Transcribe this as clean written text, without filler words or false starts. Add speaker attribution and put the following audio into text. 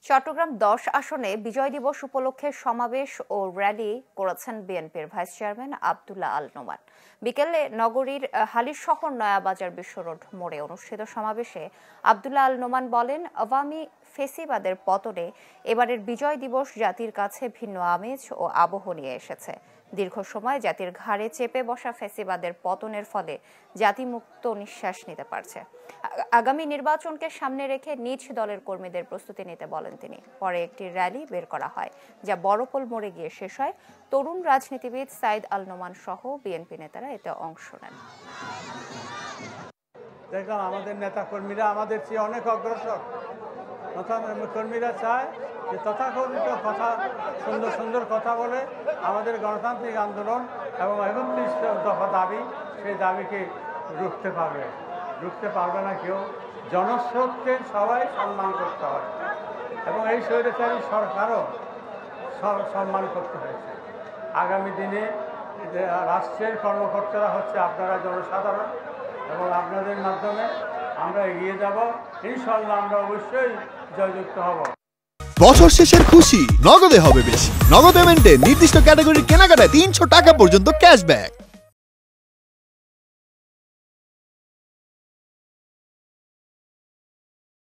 Speaker 1: চট্টগ্রাম ১০ আসনে বিজয় দিবস উপলক্ষে সমাবেশ ও র্যালি করেছেন বিএনপির ভাইস চেয়ারম্যান আব্দুল্লাহ আল নোমান। বিকেলে নগরীর হালিশহর নয়াবাজার বিশ্ব রোড মোড়ে অনুষ্ঠিত সমাবেশে আব্দুল্লাহ আল নোমান বলেন, আওয়ামী ফেসিবাদের পতনে এবারের বিজয় দিবস জাতির কাছে ভিন্ন আমেজ ও আবহ নিয়ে এসেছে। দীর্ঘ সময় জাতির ঘাড়ে চেপে বসা ফেসিবাদের পতনের ফলে জাতি মুক্ত নিঃশ্বাস নিতে পারছে। আগামী নির্বাচনকে সামনে রেখে নিজ দলের কর্মীদের প্রস্তুতি নিতে বলেন তিনি। পরে একটি র্যালি বের করা হয়, যা বড়পোল মোড়ে গিয়ে শেষ হয়। তরুণ রাজনীতিবিদ সাইদ আল নোমান সহ বিএনপি নেতারা এতে অংশ নেন।
Speaker 2: দেখলাম আমাদের নেতা কর্মীরা আমাদের চেয়ে অনেক অগ্রসর। কর্মীরা চায় যে তথাকথিত কথা, সুন্দর সুন্দর কথা বলে আমাদের গণতান্ত্রিক আন্দোলন এবং ৩১ দফা দাবি, সেই দাবিকে রুখতে পারবে না কেউ। জনস্রোতকে সবাই সম্মান করতে হয় এবং এই স্বৈরাচারী সরকারও সম্মান করতে হয়েছে। আগামী দিনে রাষ্ট্রের কর্মকর্তারা হচ্ছে আপনারা জনসাধারণ এবং আপনাদের মাধ্যমে আমরা এগিয়ে যাব। ইনশাআল্লাহ আমরা অবশ্যই জয়যুক্ত হব।
Speaker 3: বছর শেষের খুশি নগদে হবে বেশি। নগদ পেমেন্টে নির্দিষ্ট ক্যাটাগরির কেনাকাটায় ৩০০ টাকা পর্যন্ত ক্যাশব্যাক।